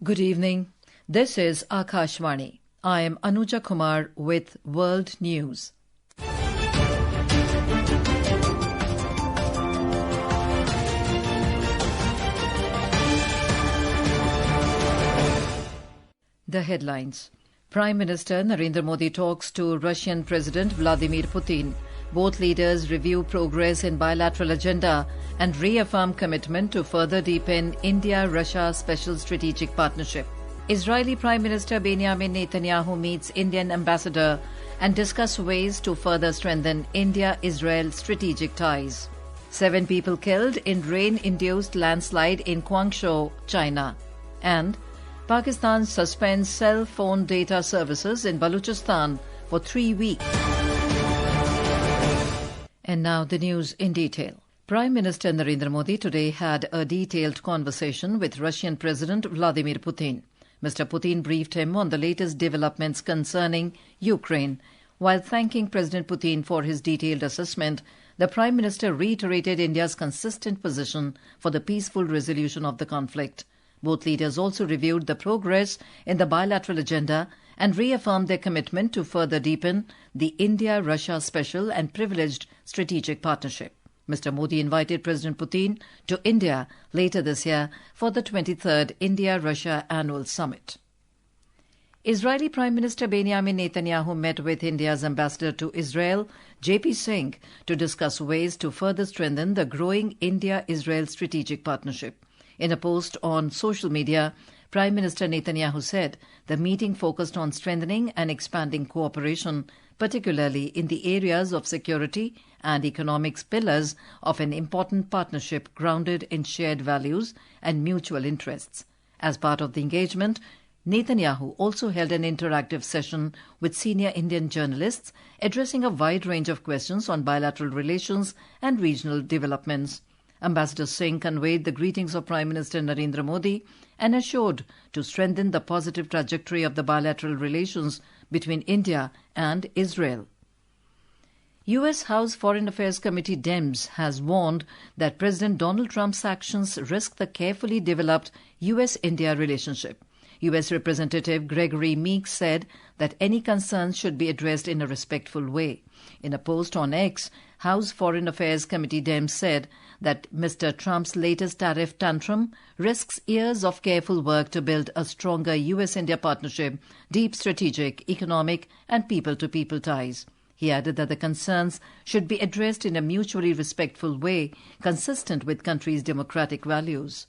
Good evening. This is Akashvani. I am Anuja Kumar with World News. The headlines. Prime Minister Narendra Modi talks to Russian President Vladimir Putin. Both leaders review progress in bilateral agenda and reaffirm commitment to further deepen India-Russia special strategic partnership. Israeli Prime Minister Benjamin Netanyahu meets Indian ambassador and discuss ways to further strengthen India-Israel strategic ties. 7 people killed in rain-induced landslide in Guangzhou, China. And Pakistan suspends cell phone data services in Balochistan for 3 weeks. And now the news in detail. Prime Minister Narendra Modi today had a detailed conversation with Russian President Vladimir Putin. Mr. Putin briefed him on the latest developments concerning Ukraine. While thanking President Putin for his detailed assessment, the Prime Minister reiterated India's consistent position for the peaceful resolution of the conflict. Both leaders also reviewed the progress in the bilateral agenda and reaffirmed their commitment to further deepen the India-Russia special and privileged strategic partnership. Mr. Modi invited President Putin to India later this year for the 23rd India-Russia Annual Summit. Israeli Prime Minister Benjamin Netanyahu met with India's ambassador to Israel, J.P. Singh, to discuss ways to further strengthen the growing India-Israel strategic partnership. In a post on social media, Prime Minister Netanyahu said the meeting focused on strengthening and expanding cooperation, particularly in the areas of security and economics pillars of an important partnership grounded in shared values and mutual interests. As part of the engagement, Netanyahu also held an interactive session with senior Indian journalists addressing a wide range of questions on bilateral relations and regional developments. Ambassador Singh conveyed the greetings of Prime Minister Narendra Modi and assured to strengthen the positive trajectory of the bilateral relations between India and Israel. U.S. House Foreign Affairs Committee Dems has warned that President Donald Trump's actions risk the carefully developed U.S.-India relationship. U.S. Representative Gregory Meeks said that any concerns should be addressed in a respectful way. In a post on X, House Foreign Affairs Committee Dems said that Mr. Trump's latest tariff tantrum risks years of careful work to build a stronger U.S.-India partnership, deep strategic, economic and people-to-people ties. He added that the concerns should be addressed in a mutually respectful way, consistent with country's democratic values.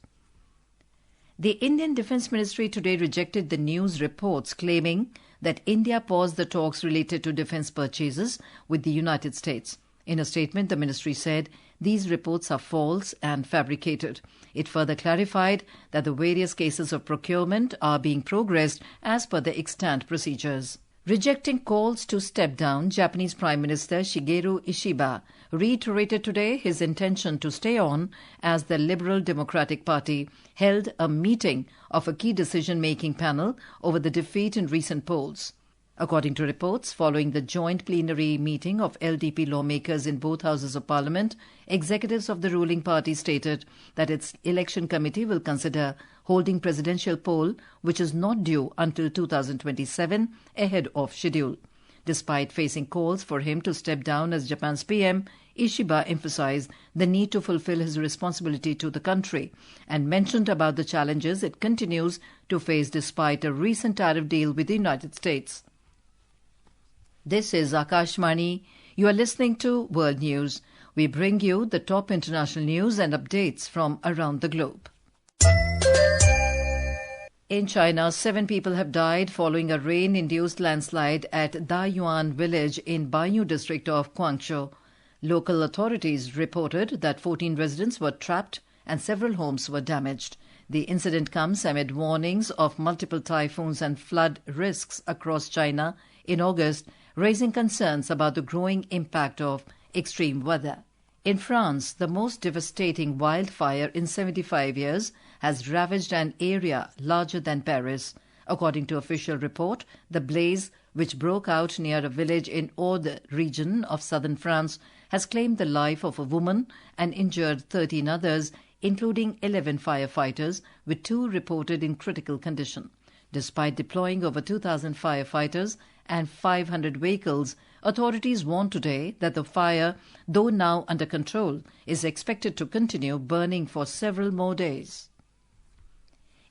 The Indian Defence Ministry today rejected the news reports claiming that India paused the talks related to defence purchases with the United States. In a statement, the ministry said these reports are false and fabricated. It further clarified that the various cases of procurement are being progressed as per the extant procedures. Rejecting calls to step down, Japanese Prime Minister Shigeru Ishiba reiterated today his intention to stay on as the Liberal Democratic Party held a meeting of a key decision-making panel over the defeat in recent polls. According to reports, following the joint plenary meeting of LDP lawmakers in both houses of parliament, executives of the ruling party stated that its election committee will consider holding presidential poll, which is not due until 2027, ahead of schedule. Despite facing calls for him to step down as Japan's PM, Ishiba emphasized the need to fulfill his responsibility to the country and mentioned about the challenges it continues to face despite a recent tariff deal with the United States. This is Akashvani. You are listening to World News. We bring you the top international news and updates from around the globe. In China, 7 people have died following a rain-induced landslide at Dayuan village in Banyu district of Guangzhou. Local authorities reported that 14 residents were trapped and several homes were damaged. The incident comes amid warnings of multiple typhoons and flood risks across China in August, raising concerns about the growing impact of extreme weather. In France, the most devastating wildfire in 75 years has ravaged an area larger than Paris. According to official report, the blaze, which broke out near a village in Aude region of southern France, has claimed the life of a woman and injured 13 others including 11 firefighters, with 2 reported in critical condition. Despite deploying over 2,000 firefighters and 500 vehicles, authorities warned today that the fire, though now under control, is expected to continue burning for several more days.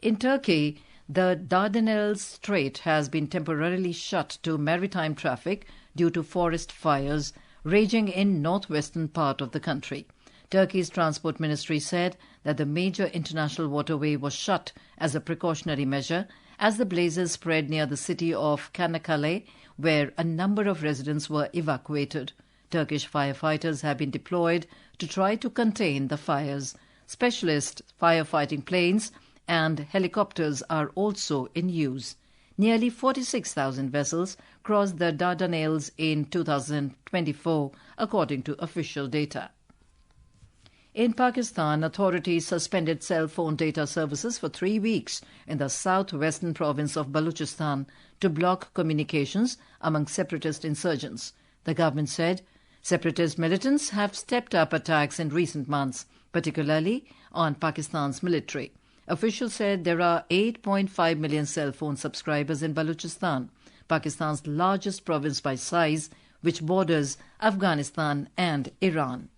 In Turkey, the Dardanelles Strait has been temporarily shut to maritime traffic due to forest fires raging in northwestern part of the country. Turkey's Transport Ministry said that the major international waterway was shut as a precautionary measure as the blazes spread near the city of Kanakkale, where a number of residents were evacuated. Turkish firefighters have been deployed to try to contain the fires. Specialist firefighting planes and helicopters are also in use. Nearly 46,000 vessels crossed the Dardanelles in 2024, according to official data. In Pakistan, authorities suspended cell phone data services for 3 weeks in the southwestern province of Balochistan to block communications among separatist insurgents. The government said separatist militants have stepped up attacks in recent months, particularly on Pakistan's military. Officials said there are 8.5 million cell phone subscribers in Balochistan, Pakistan's largest province by size, which borders Afghanistan and Iran.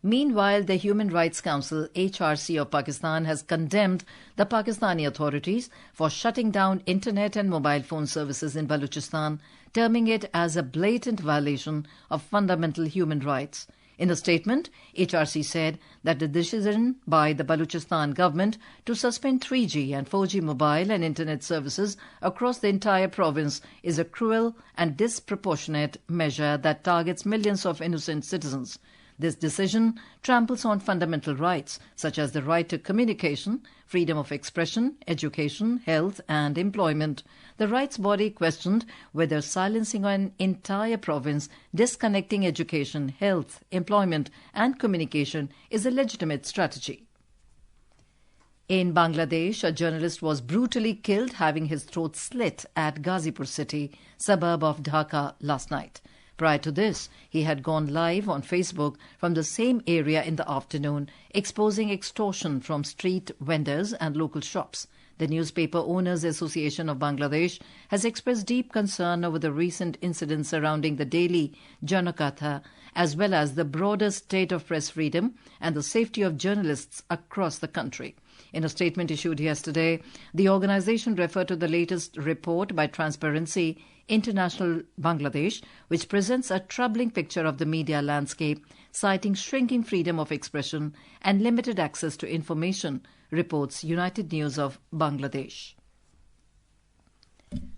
Meanwhile, the Human Rights Council HRC of Pakistan has condemned the Pakistani authorities for shutting down internet and mobile phone services in Balochistan, terming it as a blatant violation of fundamental human rights. In a statement, HRC said that the decision by the Balochistan government to suspend 3G and 4G mobile and internet services across the entire province is a cruel and disproportionate measure that targets millions of innocent citizens. This decision tramples on fundamental rights such as the right to communication, freedom of expression, education, health and employment. The rights body questioned whether silencing an entire province, disconnecting education, health, employment and communication is a legitimate strategy. In Bangladesh, a journalist was brutally killed having his throat slit at Ghazipur city, suburb of Dhaka, last night. Prior to this, he had gone live on Facebook from the same area in the afternoon, exposing extortion from street vendors and local shops. The Newspaper Owners Association of Bangladesh has expressed deep concern over the recent incidents surrounding the daily Janakatha, as well as the broader state of press freedom and the safety of journalists across the country. In a statement issued yesterday, the organization referred to the latest report by Transparency International Bangladesh, which presents a troubling picture of the media landscape, citing shrinking freedom of expression and limited access to information, reports United News of Bangladesh.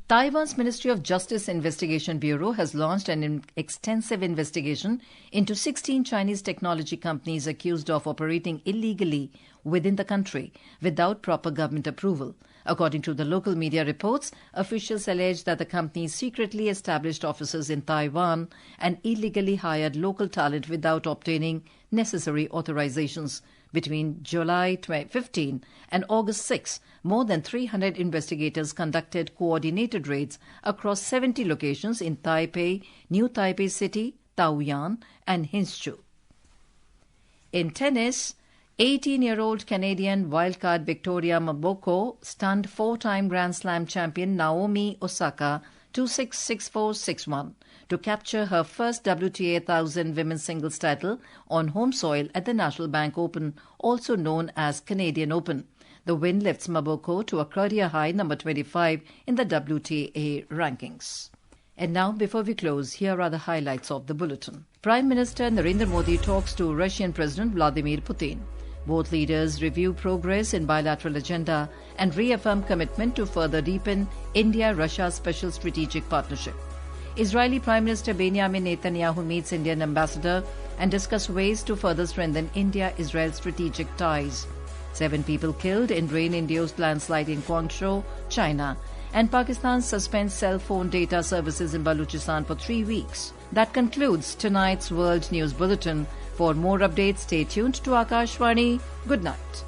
Taiwan's Ministry of Justice Investigation Bureau has launched an extensive investigation into 16 Chinese technology companies accused of operating illegally within the country without proper government approval. According to the local media reports, officials allege that the companies secretly established offices in Taiwan and illegally hired local talent without obtaining necessary authorizations. Between July 15 and August 6, more than 300 investigators conducted coordinated raids across 70 locations in Taipei, New Taipei City, Taoyuan, and Hsinchu. In tennis, 18-year-old Canadian wildcard Victoria Mboko stunned 4-time Grand Slam champion Naomi Osaka 2-6, 6-4, 6-1 to capture her first WTA 1000 women's singles title on home soil at the National Bank Open, also known as Canadian Open. The win lifts Mboko to a career high number 25 in the WTA rankings. And now, before we close, here are the highlights of the bulletin. Prime Minister Narendra Modi talks to Russian President Vladimir Putin. Both leaders review progress in bilateral agenda and reaffirm commitment to further deepen India-Russia special strategic partnership. Israeli Prime Minister Benjamin Netanyahu meets Indian ambassador and discuss ways to further strengthen India-Israel strategic ties. 7 people killed in rain-induced landslide in Guangzhou, China. And Pakistan suspends cell phone data services in Balochistan for 3 weeks. That concludes tonight's World News Bulletin. For more updates, stay tuned to Akashvani. Good night.